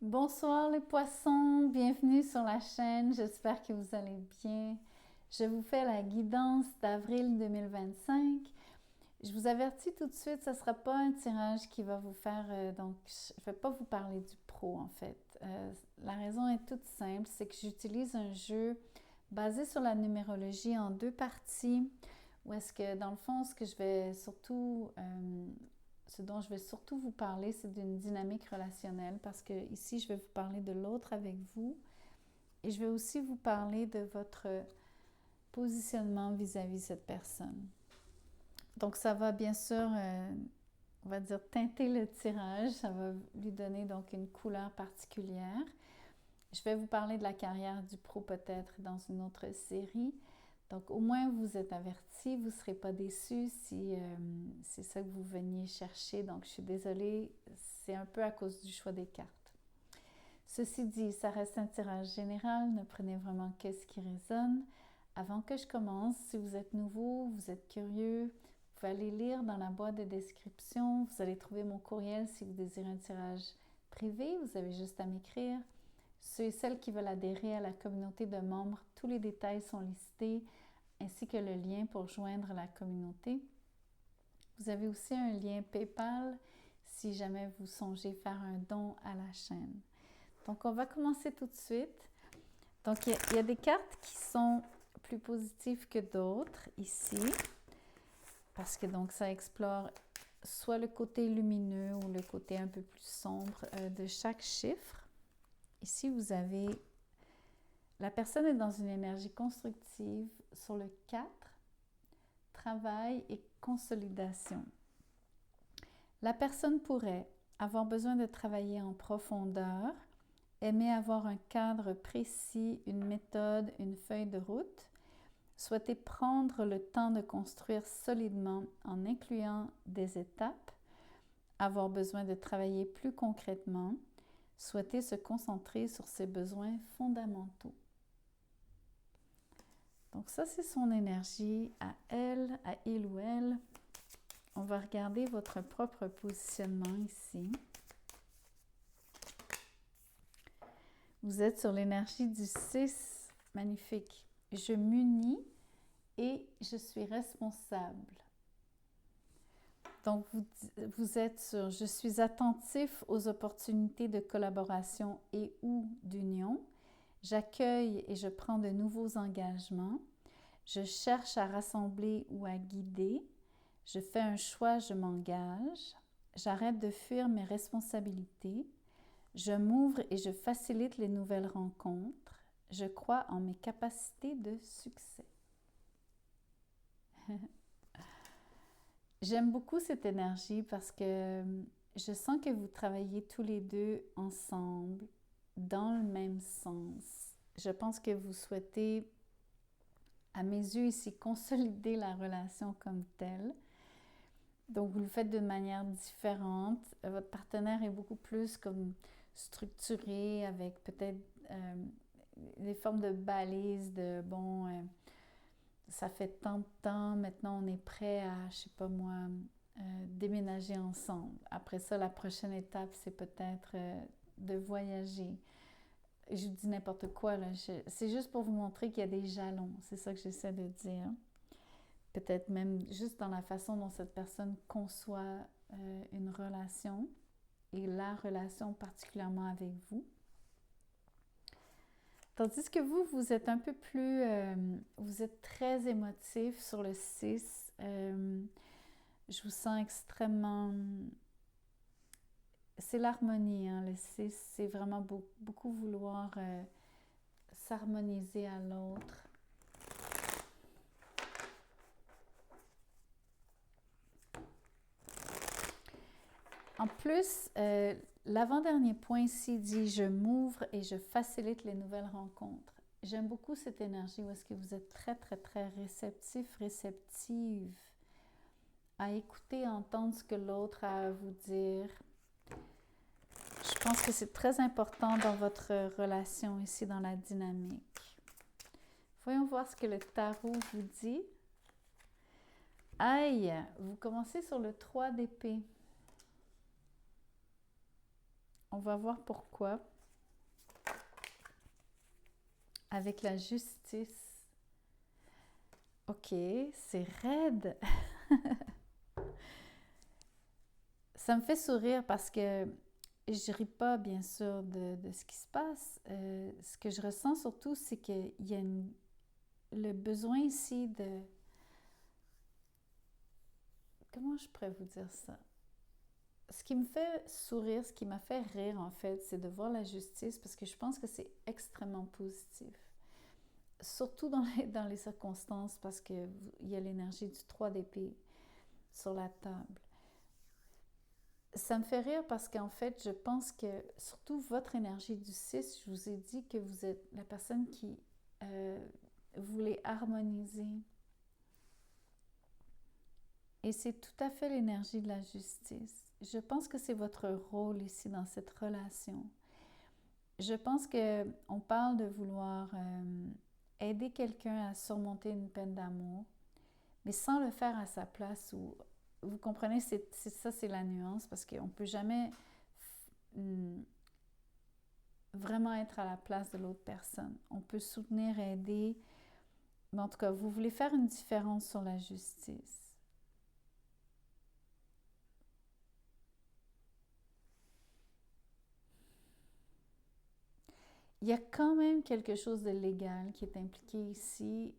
Bonsoir les poissons, bienvenue sur la chaîne, j'espère que vous allez bien. Je vous fais la guidance d'avril 2025. Je vous avertis tout de suite, ce ne sera pas un tirage qui va vous faire, donc je ne vais pas vous parler du pro en fait. La raison est toute simple, c'est que j'utilise un jeu basé sur la numérologie en deux parties, où est-ce que dans le fond, ce dont je vais surtout vous parler, c'est d'une dynamique relationnelle parce que ici, je vais vous parler de l'autre avec vous et je vais aussi vous parler de votre positionnement vis-à-vis de cette personne. Donc, ça va bien sûr, on va dire, teinter le tirage. Ça va lui donner donc une couleur particulière. Je vais vous parler de la carrière du pro peut-être dans une autre série. Donc, au moins, vous êtes avertis, vous ne serez pas déçus si c'est ça que vous veniez chercher. Donc, je suis désolée, c'est un peu à cause du choix des cartes. Ceci dit, ça reste un tirage général, ne prenez vraiment que ce qui résonne. Avant que je commence, si vous êtes nouveau, vous êtes curieux, vous pouvez aller lire dans la boîte de description. Vous allez trouver mon courriel si vous désirez un tirage privé. Vous avez juste à m'écrire. Ceux et celles qui veulent adhérer à la communauté de membres, tous les détails sont listés, ainsi que le lien pour joindre la communauté. Vous avez aussi un lien PayPal si jamais vous songez faire un don à la chaîne. Donc, on va commencer tout de suite. Donc, il y a des cartes qui sont plus positives que d'autres ici, parce que donc ça explore soit le côté lumineux ou le côté un peu plus sombre de chaque chiffre. Ici, vous avez la personne est dans une énergie constructive sur le 4, travail et consolidation. La personne pourrait avoir besoin de travailler en profondeur, aimer avoir un cadre précis, une méthode, une feuille de route, souhaiter prendre le temps de construire solidement en incluant des étapes, avoir besoin de travailler plus concrètement, souhaiter se concentrer sur ses besoins fondamentaux. Donc ça, c'est son énergie à elle, à il ou elle. On va regarder votre propre positionnement ici. Vous êtes sur l'énergie du 6. Magnifique. Je m'unis et je suis responsable. Donc, vous êtes sur « Je suis attentif aux opportunités de collaboration et ou d'union. J'accueille et je prends de nouveaux engagements. Je cherche à rassembler ou à guider. Je fais un choix, je m'engage. J'arrête de fuir mes responsabilités. Je m'ouvre et je facilite les nouvelles rencontres. Je crois en mes capacités de succès. » J'aime beaucoup cette énergie parce que je sens que vous travaillez tous les deux ensemble dans le même sens. Je pense que vous souhaitez, à mes yeux ici, consolider la relation comme telle. Donc, vous le faites d'une manière différente. Votre partenaire est beaucoup plus comme structuré avec peut-être des formes de balises de ça fait tant de temps, maintenant on est prêt à, je sais pas moi, déménager ensemble. Après ça, la prochaine étape, c'est peut-être de voyager. Je vous dis n'importe quoi, là. C'est juste pour vous montrer qu'il y a des jalons. C'est ça que j'essaie de dire. Peut-être même juste dans la façon dont cette personne conçoit une relation et la relation particulièrement avec vous. Tandis que vous êtes un peu plus... vous êtes très émotif sur le 6. Je vous sens extrêmement... C'est l'harmonie, hein, le 6. C'est vraiment beaucoup vouloir s'harmoniser à l'autre. En plus, l'avant-dernier point ici dit « Je m'ouvre et je facilite les nouvelles rencontres ». J'aime beaucoup cette énergie où est-ce que vous êtes très, très, très réceptif, réceptive à écouter, à entendre ce que l'autre a à vous dire. Je pense que c'est très important dans votre relation ici, dans la dynamique. Voyons voir ce que le tarot vous dit. Aïe, vous commencez sur le 3 d'épée. On va voir pourquoi. Avec la justice. Ok, c'est raide. Ça me fait sourire parce que je ris pas, bien sûr, de ce qui se passe. Ce que je ressens surtout, c'est qu'il y a le besoin ici de... Comment je pourrais vous dire ça? Ce qui me fait sourire, ce qui m'a fait rire, en fait, c'est de voir la justice parce que je pense que c'est extrêmement positif. Surtout dans les circonstances parce qu'il y a l'énergie du 3 d'épée sur la table. Ça me fait rire parce qu'en fait, je pense que surtout votre énergie du 6, je vous ai dit que vous êtes la personne qui voulait harmoniser. Et c'est tout à fait l'énergie de la justice. Je pense que c'est votre rôle ici dans cette relation. Je pense qu'on parle de vouloir aider quelqu'un à surmonter une peine d'amour, mais sans le faire à sa place. Ou vous comprenez, ça c'est la nuance, parce qu'on ne peut jamais vraiment être à la place de l'autre personne. On peut soutenir, aider, mais en tout cas, vous voulez faire une différence sur la justice. Il y a quand même quelque chose de légal qui est impliqué ici.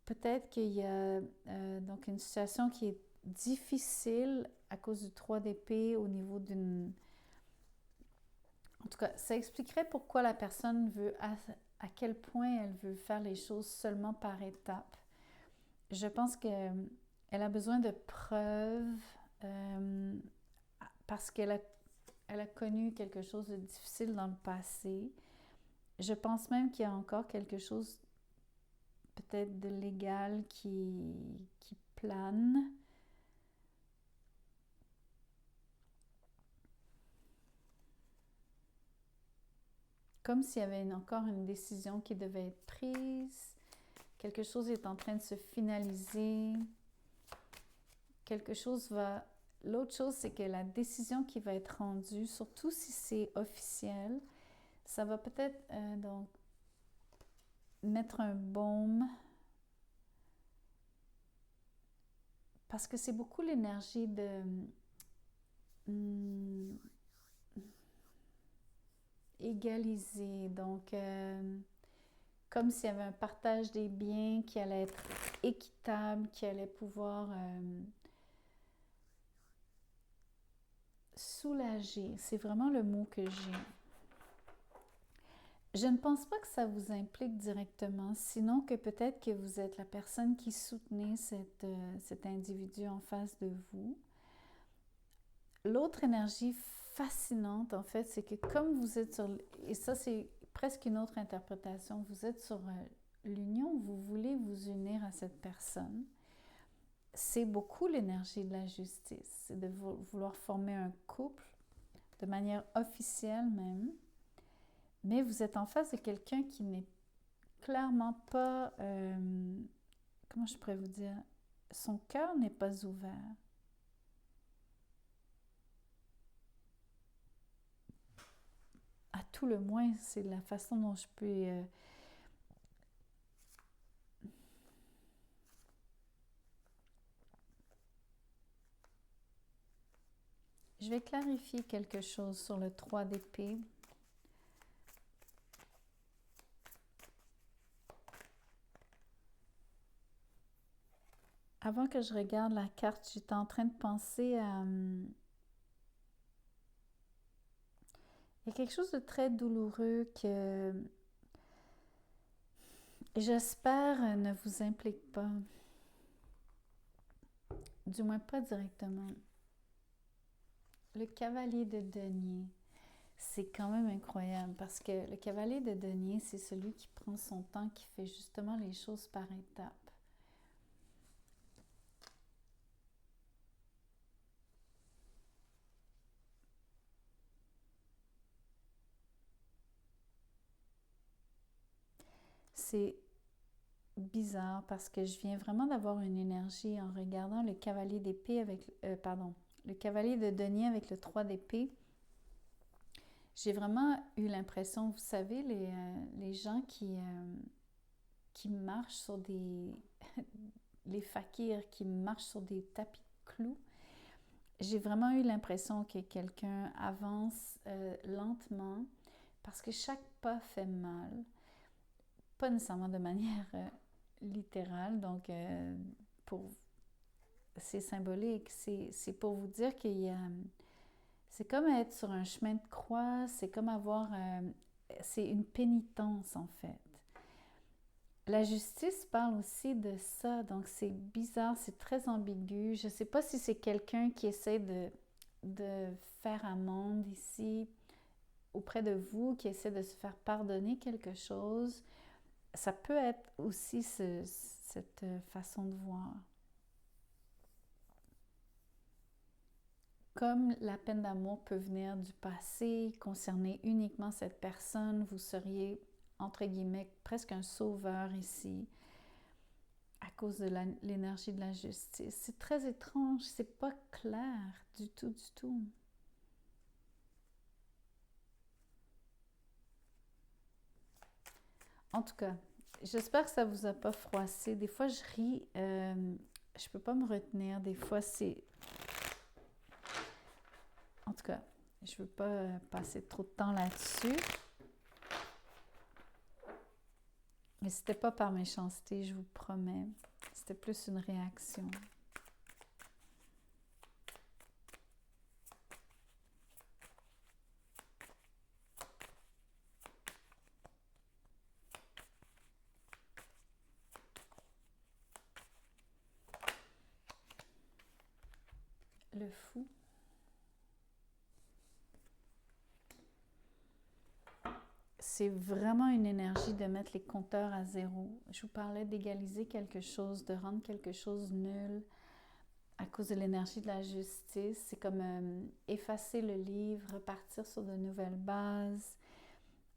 Peut-être qu'il y a donc une situation qui est difficile à cause du 3 d'épée au niveau d'une... En tout cas, ça expliquerait pourquoi la personne veut, à quel point elle veut faire les choses seulement par étapes. Je pense qu'elle a besoin de preuves parce qu'elle a connu quelque chose de difficile dans le passé. Je pense même qu'il y a encore quelque chose peut-être de légal qui plane. Comme s'il y avait encore une décision qui devait être prise. Quelque chose est en train de se finaliser. Quelque chose va... L'autre chose, c'est que la décision qui va être rendue, surtout si c'est officiel, ça va peut-être donc mettre un baume. Parce que c'est beaucoup l'énergie de... égaliser. Donc, comme s'il y avait un partage des biens qui allait être équitable, qui allait pouvoir soulager. C'est vraiment le mot que j'ai. Je ne pense pas que ça vous implique directement, sinon que peut-être que vous êtes la personne qui soutenait cet individu en face de vous. L'autre énergie fascinante, en fait, c'est que comme vous êtes sur... Et ça, c'est presque une autre interprétation. Vous êtes sur l'union, vous voulez vous unir à cette personne. C'est beaucoup l'énergie de la justice. C'est de vouloir former un couple, de manière officielle même. Mais vous êtes en face de quelqu'un qui n'est clairement pas... comment je pourrais vous dire? Son cœur n'est pas ouvert. À tout le moins, c'est la façon dont je peux... Je vais clarifier quelque chose sur le 3 d'épée. Avant que je regarde la carte, j'étais en train de penser à... Il y a quelque chose de très douloureux que j'espère ne vous implique pas. Du moins pas directement. Le cavalier de denier, c'est quand même incroyable parce que le cavalier de denier, c'est celui qui prend son temps, qui fait justement les choses par étapes. C'est bizarre parce que je viens vraiment d'avoir une énergie en regardant le cavalier d'épée avec... le cavalier de denier avec le 3 d'épée. J'ai vraiment eu l'impression, vous savez, les gens qui marchent sur des... les fakirs qui marchent sur des tapis de clous, j'ai vraiment eu l'impression que quelqu'un avance lentement parce que chaque pas fait mal, pas nécessairement de manière littérale, donc pour c'est symbolique, c'est pour vous dire qu'il y a... C'est comme être sur un chemin de croix, c'est comme avoir... c'est une pénitence en fait. La justice parle aussi de ça, donc c'est bizarre, c'est très ambigu. Je ne sais pas si c'est quelqu'un qui essaie de faire amende ici auprès de vous, qui essaie de se faire pardonner quelque chose. Ça peut être aussi cette façon de voir. Comme la peine d'amour peut venir du passé, concerner uniquement cette personne, vous seriez, entre guillemets, presque un sauveur ici, à cause de l'énergie de la justice. C'est très étrange, c'est pas clair du tout, du tout. En tout cas, j'espère que ça vous a pas froissé. Des fois, je ris, je peux pas me retenir. Des fois, c'est... En tout cas, je veux pas passer trop de temps là-dessus. Mais c'était pas par méchanceté, je vous promets. C'était plus une réaction. Le fou. C'est vraiment une énergie de mettre les compteurs à zéro. Je vous parlais d'égaliser quelque chose, de rendre quelque chose nul à cause de l'énergie de la justice. C'est comme effacer le livre, repartir sur de nouvelles bases.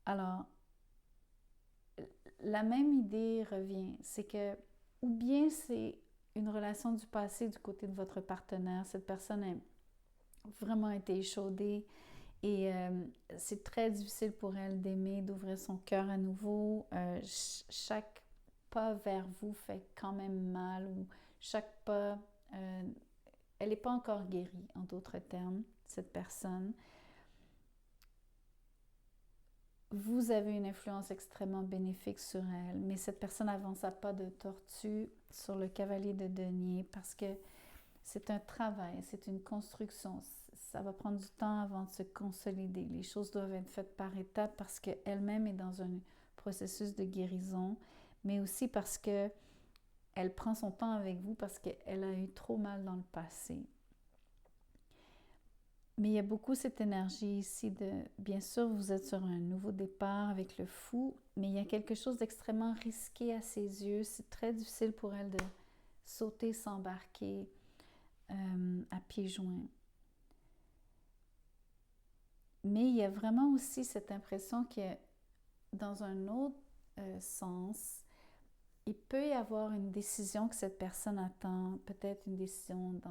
Alors, la même idée revient. C'est que, ou bien c'est une relation du passé du côté de votre partenaire. Cette personne a vraiment été échaudée et c'est très difficile pour elle d'aimer, d'ouvrir son cœur à nouveau. Chaque pas vers vous fait quand même mal ou chaque pas, elle n'est pas encore guérie, en d'autres termes, cette personne. Vous avez une influence extrêmement bénéfique sur elle, mais cette personne avance à pas de tortue sur le cavalier de denier parce que c'est un travail, c'est une construction. Ça va prendre du temps avant de se consolider. Les choses doivent être faites par étapes parce qu'elle-même est dans un processus de guérison, mais aussi parce que elle prend son temps avec vous parce qu'elle a eu trop mal dans le passé. Mais il y a beaucoup cette énergie ici de, bien sûr, vous êtes sur un nouveau départ avec le fou, mais il y a quelque chose d'extrêmement risqué à ses yeux. C'est très difficile pour elle de sauter, s'embarquer à pieds joints. Mais il y a vraiment aussi cette impression que dans un autre sens, il peut y avoir une décision que cette personne attend, peut-être une décision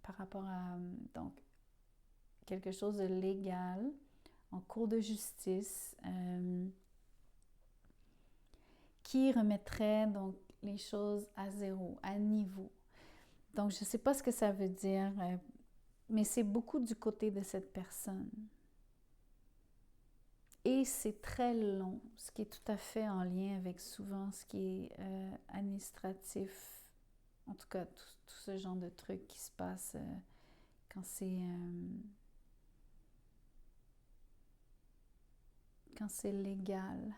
par rapport à donc, quelque chose de légal, en cours de justice, qui remettrait donc les choses à zéro, à niveau. Donc, je ne sais pas ce que ça veut dire, mais c'est beaucoup du côté de cette personne. Et c'est très long, ce qui est tout à fait en lien avec souvent ce qui est administratif, en tout cas tout ce genre de trucs qui se passe quand c'est légal.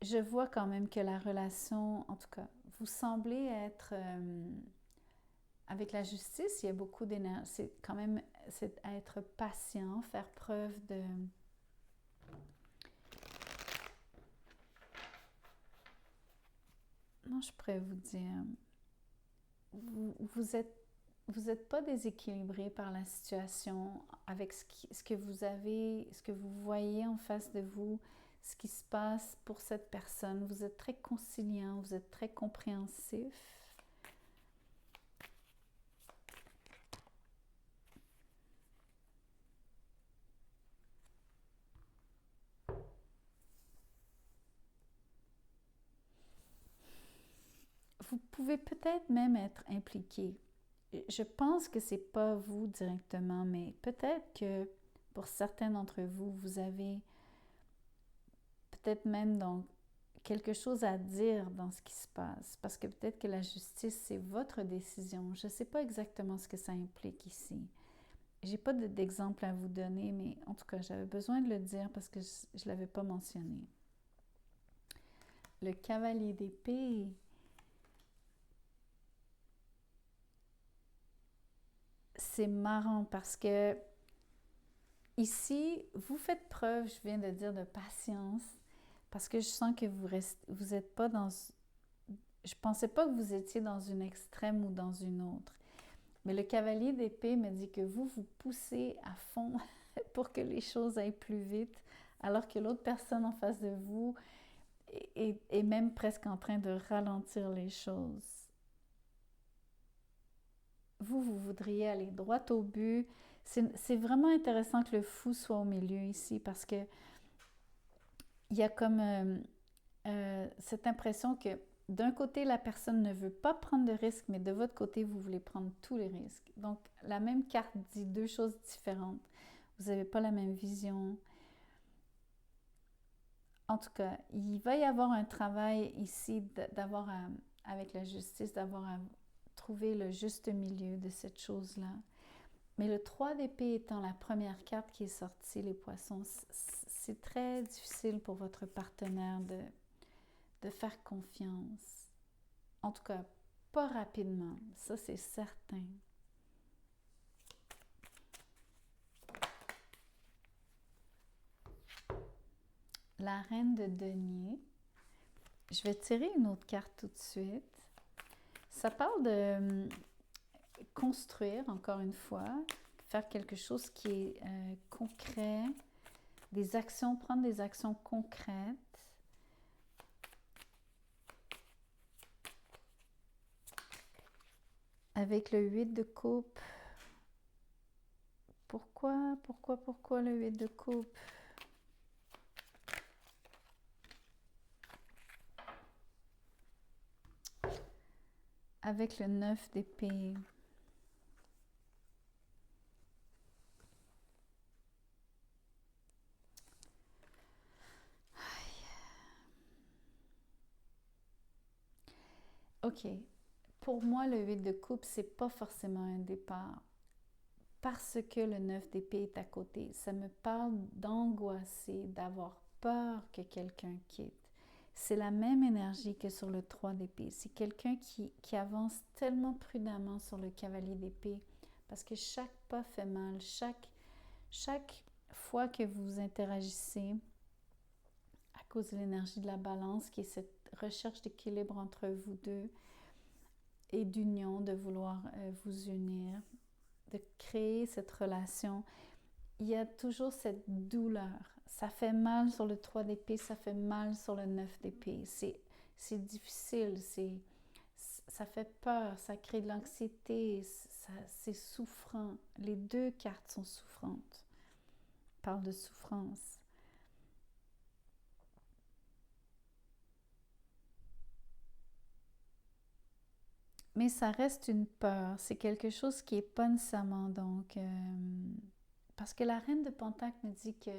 Je vois quand même que la relation, en tout cas, vous semblez être avec la justice, il y a beaucoup d'énergie. C'est quand même être patient, faire preuve de... Non, je pourrais vous dire, vous êtes pas déséquilibré par la situation avec ce que vous avez, ce que vous voyez en face de vous, ce qui se passe pour cette personne. Vous êtes très conciliant, vous êtes très compréhensif. vous pouvez peut-être même être impliqué. Je pense que c'est pas vous directement, mais peut-être que pour certains d'entre vous, vous avez peut-être même donc quelque chose à dire dans ce qui se passe, parce que peut-être que la justice, c'est votre décision. Je ne sais pas exactement ce que ça implique ici. J'ai pas d'exemple à vous donner, mais en tout cas, j'avais besoin de le dire parce que je ne l'avais pas mentionné. Le cavalier d'épée. C'est marrant parce que ici, vous faites preuve, je viens de dire, de patience, parce que je sens que vous êtes pas dans... Je pensais pas que vous étiez dans une extrême ou dans une autre. Mais le cavalier d'épée me dit que vous poussez à fond pour que les choses aillent plus vite, alors que l'autre personne en face de vous est même presque en train de ralentir les choses. Vous voudriez aller droit au but. C'est vraiment intéressant que le fou soit au milieu ici parce que il y a comme cette impression que d'un côté, la personne ne veut pas prendre de risques, mais de votre côté, vous voulez prendre tous les risques. Donc, la même carte dit deux choses différentes. Vous n'avez pas la même vision. En tout cas, il va y avoir un travail ici d'avoir avec la justice, d'avoir à trouver le juste milieu de cette chose-là. Mais le 3 d'épée étant la première carte qui est sortie, les poissons, c'est très difficile pour votre partenaire de faire confiance. En tout cas, pas rapidement, ça c'est certain. La reine de denier. Je vais tirer une autre carte tout de suite. Ça parle de construire, encore une fois, faire quelque chose qui est concret, des actions, prendre des actions concrètes. Avec le 8 de coupe. Pourquoi le 8 de coupe? Avec le 9 d'épée. OK. Pour moi, le 8 de coupe, c'est pas forcément un départ. Parce que le 9 d'épée est à côté. Ça me parle d'angoisser, d'avoir peur que quelqu'un quitte. C'est la même énergie que sur le 3 d'épée. C'est quelqu'un qui avance tellement prudemment sur le cavalier d'épée parce que chaque pas fait mal. Chaque fois que vous interagissez à cause de l'énergie de la balance, qui est cette recherche d'équilibre entre vous deux et d'union, de vouloir vous unir, de créer cette relation, il y a toujours cette douleur. Ça fait mal sur le 3 d'épée, ça fait mal sur le 9 d'épée. C'est difficile, ça fait peur, ça crée de l'anxiété, c'est souffrant. Les deux cartes sont souffrantes. On parle de souffrance. Mais ça reste une peur. C'est quelque chose qui n'est pas nécessairement donc... parce que la reine de Pentacle me dit que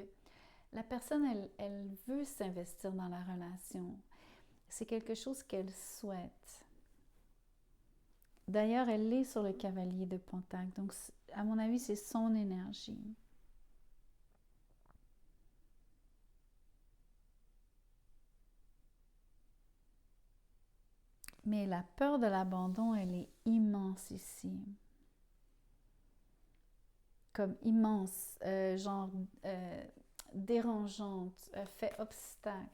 la personne, elle veut s'investir dans la relation. C'est quelque chose qu'elle souhaite. D'ailleurs, elle est sur le cavalier de Pentacle. Donc, à mon avis, c'est son énergie. Mais la peur de l'abandon, elle est immense ici. Comme immense, genre dérangeante, fait obstacle.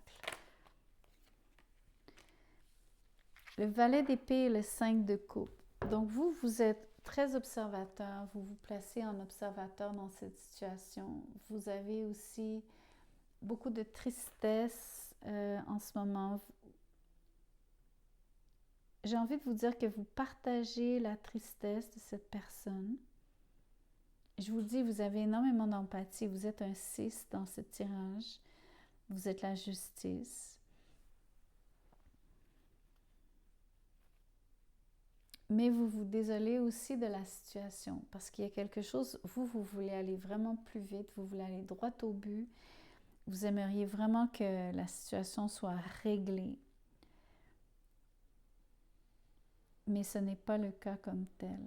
Le valet d'épée et le 5 de coupe. Donc vous êtes très observateur, vous vous placez en observateur dans cette situation. Vous avez aussi beaucoup de tristesse en ce moment. J'ai envie de vous dire que vous partagez la tristesse de cette personne. Je vous dis, vous avez énormément d'empathie. Vous êtes un 6 dans ce tirage. Vous êtes la justice. mais vous vous désolez aussi de la situation parce qu'il y a quelque chose, vous voulez aller vraiment plus vite, vous voulez aller droit au but, vous aimeriez vraiment que la situation soit réglée. Mais ce n'est pas le cas comme tel.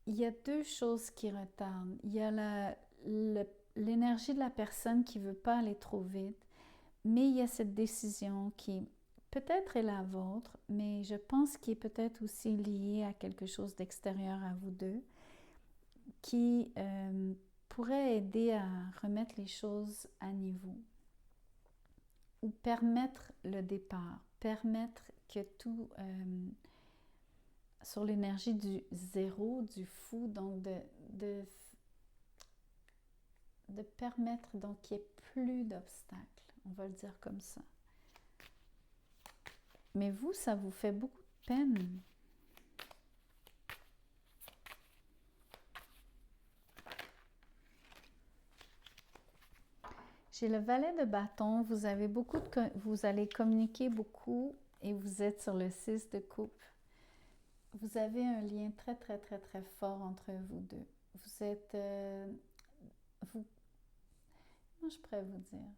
Il y a deux choses qui retardent. Il y a l'énergie de la personne qui ne veut pas aller trop vite, mais il y a cette décision qui peut-être est la vôtre, mais je pense qu'il est peut-être aussi liée à quelque chose d'extérieur à vous deux, qui pourrait aider à remettre les choses à niveau ou permettre le départ, permettre que tout sur l'énergie du zéro, du fou, donc de permettre donc qu'il n'y ait plus d'obstacles, on va le dire comme ça. Mais vous, ça vous fait beaucoup de peine. J'ai le valet de bâton, vous avez vous allez communiquer beaucoup et vous êtes sur le 6 de coupe. Vous avez un lien très, très, très, très fort entre vous deux. Vous êtes... comment je pourrais vous dire?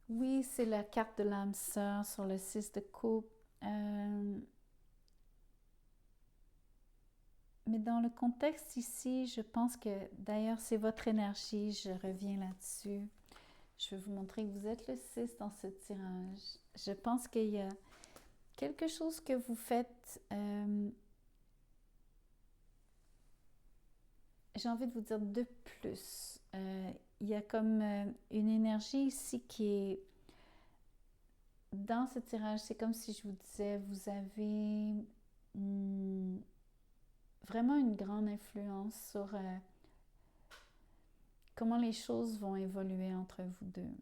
Oui, c'est la carte de l'âme sœur sur le 6 de coupe. Mais dans le contexte ici, je pense que d'ailleurs, c'est votre énergie. Je reviens là-dessus. Je vais vous montrer que vous êtes le 6 dans ce tirage. Je pense qu'il y a quelque chose que vous faites... j'ai envie de vous dire de plus. Il y a comme une énergie ici qui est dans ce tirage. C'est comme si je vous disais, vous avez vraiment une grande influence sur comment les choses vont évoluer entre vous deux.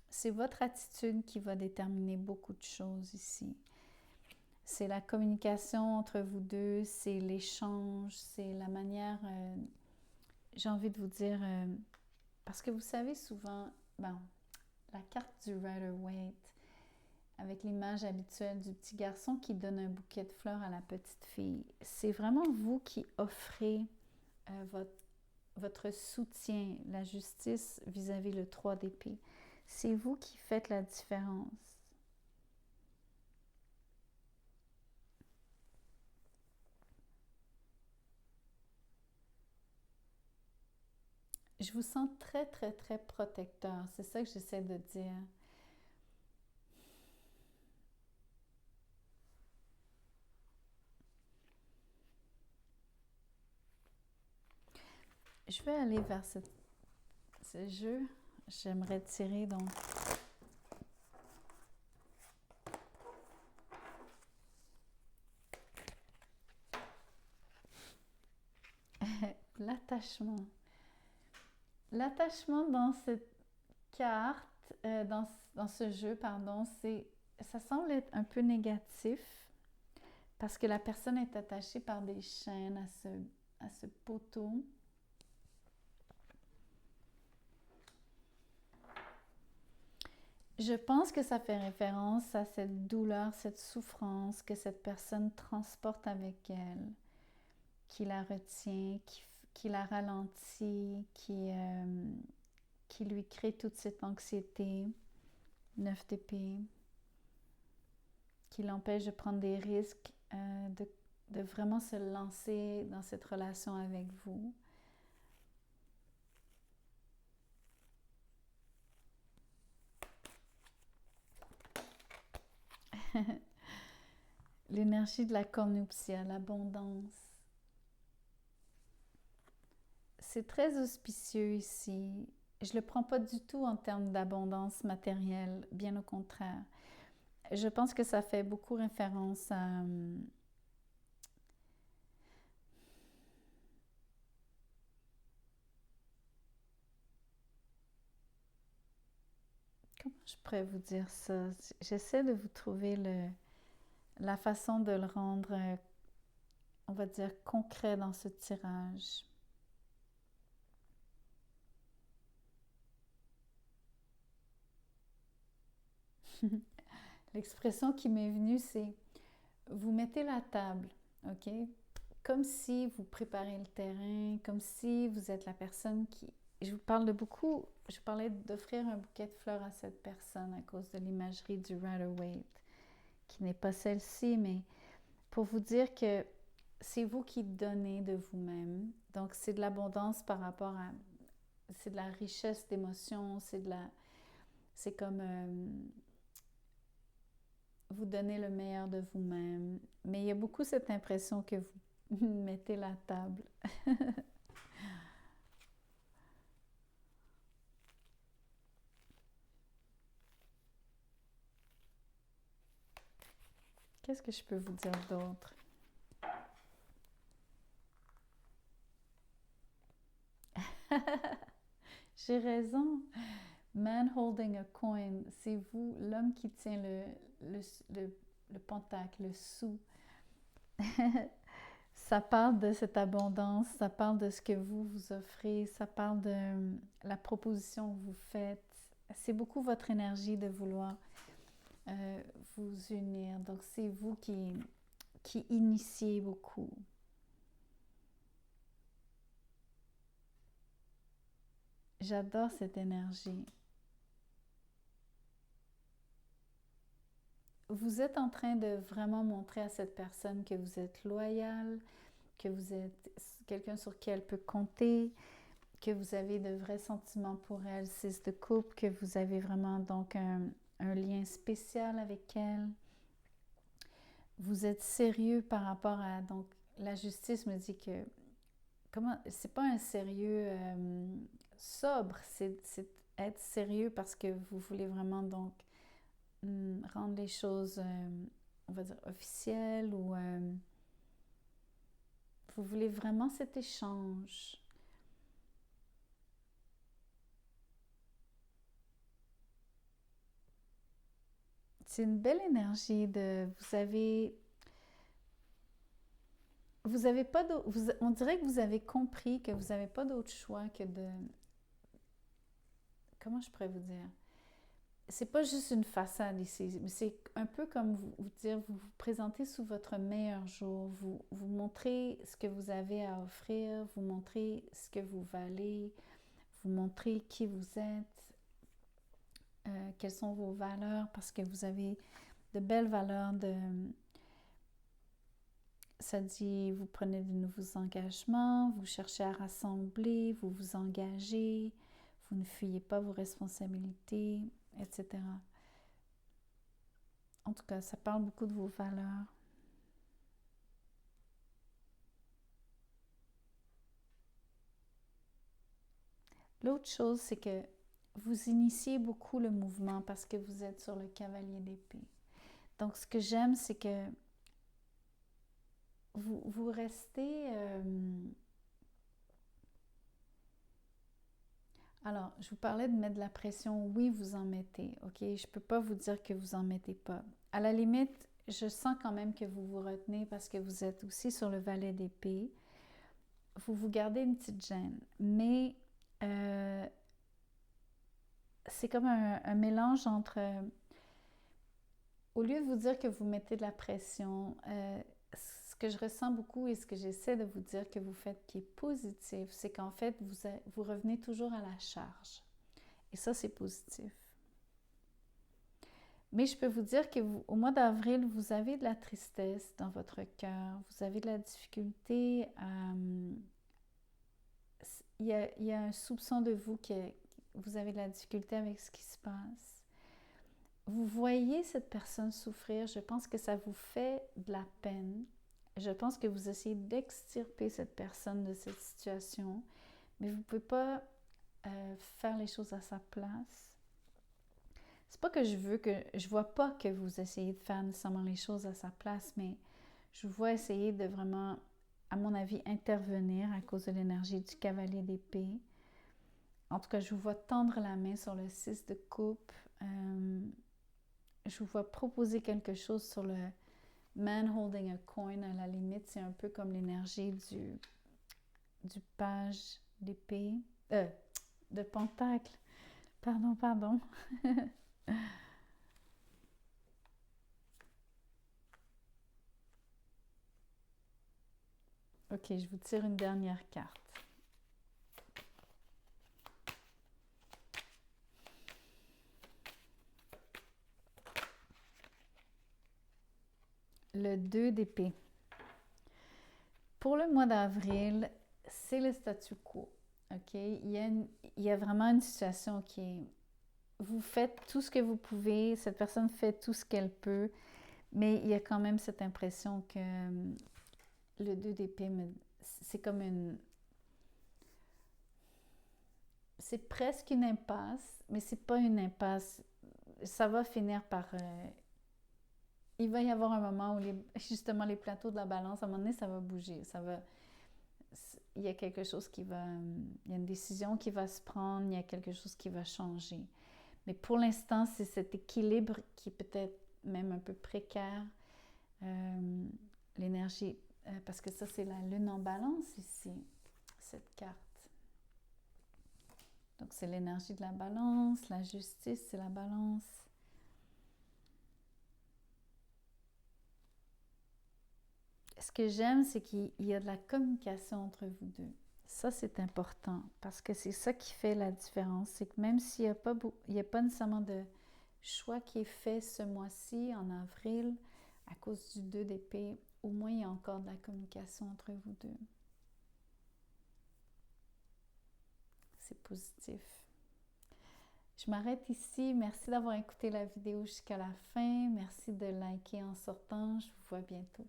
C'est votre attitude qui va déterminer beaucoup de choses ici. C'est la communication entre vous deux, c'est l'échange, c'est la manière, j'ai envie de vous dire, parce que vous savez souvent, bon, la carte du Rider-Waite, avec l'image habituelle du petit garçon qui donne un bouquet de fleurs à la petite fille, c'est vraiment vous qui offrez votre soutien, la justice vis-à-vis le 3 d'épée. C'est vous qui faites la différence. Je vous sens très, très, très protecteur. C'est ça que j'essaie de dire. Je vais aller vers ce jeu. J'aimerais tirer donc... l'attachement. L'attachement dans cette carte, dans ce jeu, pardon, ça semble être un peu négatif parce que la personne est attachée par des chaînes à ce poteau. Je pense que ça fait référence à cette douleur, cette souffrance que cette personne transporte avec elle, qui la retient, qui la ralentit, qui lui crée toute cette anxiété, 9 d'épée, qui l'empêche de prendre des risques, de vraiment se lancer dans cette relation avec vous. L'énergie de la cornuptia, l'abondance. C'est très auspicieux ici. Je ne le prends pas du tout en termes d'abondance matérielle, bien au contraire. Je pense que ça fait beaucoup référence à... comment je pourrais vous dire ça? J'essaie de vous trouver la façon de le rendre, on va dire, concret dans ce tirage. L'expression qui m'est venue, c'est vous mettez la table, OK? Comme si vous préparez le terrain, comme si vous êtes la personne qui... Je vous parle de beaucoup, je parlais d'offrir un bouquet de fleurs à cette personne à cause de l'imagerie du Rider-Waite, qui n'est pas celle-ci, mais pour vous dire que c'est vous qui donnez de vous-même. Donc, c'est de l'abondance par rapport à... C'est de la richesse d'émotions, c'est comme... vous donnez le meilleur de vous-même. Mais il y a beaucoup cette impression que vous mettez la table. Qu'est-ce que je peux vous dire d'autre? J'ai raison. Man holding a coin, c'est vous, l'homme qui tient le pentacle, le sou. Ça parle de cette abondance, ça parle de ce que vous offrez, ça parle de la proposition que vous faites. C'est beaucoup votre énergie de vouloir vous unir. Donc, c'est vous qui initiez beaucoup. J'adore cette énergie. Vous êtes en train de vraiment montrer à cette personne que vous êtes loyal, que vous êtes quelqu'un sur qui elle peut compter, que vous avez de vrais sentiments pour elle, 6 de couple, que vous avez vraiment donc un lien spécial avec elle. Vous êtes sérieux par rapport à... Donc, la justice me dit que... C'est pas un sérieux sobre, c'est être sérieux parce que vous voulez vraiment donc rendre les choses, on va dire, officielles ou vous voulez vraiment cet échange. C'est une belle énergie de... Vous avez pas d'autre... On dirait que vous avez compris que vous n'avez pas d'autre choix que de... Comment je pourrais vous dire? C'est pas juste une façade ici, mais c'est un peu comme vous dire, vous vous présentez sous votre meilleur jour, vous montrez ce que vous avez à offrir, vous montrez ce que vous valez, vous montrez qui vous êtes, quelles sont vos valeurs, parce que vous avez de belles valeurs ça dit, vous prenez de nouveaux engagements, vous cherchez à rassembler, vous vous engagez, vous ne fuyez pas vos responsabilités, etc. En tout cas, ça parle beaucoup de vos valeurs. L'autre chose, c'est que vous initiez beaucoup le mouvement parce que vous êtes sur le cavalier d'épée. Donc, ce que j'aime, c'est que vous restez... Alors, je vous parlais de mettre de la pression. Oui, vous en mettez, OK? Je ne peux pas vous dire que vous en mettez pas. À la limite, je sens quand même que vous vous retenez parce que vous êtes aussi sur le valet d'épée. Vous vous gardez une petite gêne. Mais c'est comme un mélange entre... au lieu de vous dire que vous mettez de la pression, ce que je ressens beaucoup et ce que j'essaie de vous dire que vous faites qui est positif, c'est qu'en fait, vous revenez toujours à la charge. Et ça, c'est positif. Mais je peux vous dire qu'au mois d'avril, vous avez de la tristesse dans votre cœur, vous avez de la difficulté à... il y a un soupçon de vous que vous avez de la difficulté avec ce qui se passe. Vous voyez cette personne souffrir, je pense que ça vous fait de la peine. Je pense que vous essayez d'extirper cette personne de cette situation, mais vous ne pouvez pas faire les choses à sa place. C'est pas que je vois pas que vous essayez de faire nécessairement les choses à sa place, mais je vous vois essayer de vraiment, à mon avis, intervenir à cause de l'énergie du cavalier d'épée. En tout cas, je vous vois tendre la main sur le 6 de coupe. Je vous vois proposer quelque chose sur le man holding a coin. À la limite, c'est un peu comme l'énergie du page d'épée, de pentacle. Pardon. Ok, je vous tire une dernière carte. Le 2 d'épée. Pour le mois d'avril, c'est le statu quo. Ok, il y a vraiment une situation qui est... Vous faites tout ce que vous pouvez, cette personne fait tout ce qu'elle peut, mais il y a quand même cette impression que le 2 d'épée, c'est comme une... C'est presque une impasse, mais c'est pas une impasse. Ça va finir par... il va y avoir un moment où justement les plateaux de la balance, à un moment donné, ça va bouger. Il y a quelque chose qui va... Il y a une décision qui va se prendre, il y a quelque chose qui va changer. Mais pour l'instant, c'est cet équilibre qui est peut-être même un peu précaire. L'énergie, parce que ça, c'est la lune en balance ici, cette carte. Donc, c'est l'énergie de la balance, la justice, c'est la balance. Ce que j'aime, c'est qu'il y a de la communication entre vous deux. Ça, c'est important parce que c'est ça qui fait la différence. C'est que même s'il n'y a pas nécessairement de choix qui est fait ce mois-ci, en avril, à cause du 2 d'épée, au moins il y a encore de la communication entre vous deux. C'est positif. Je m'arrête ici. Merci d'avoir écouté la vidéo jusqu'à la fin. Merci de liker en sortant. Je vous vois bientôt.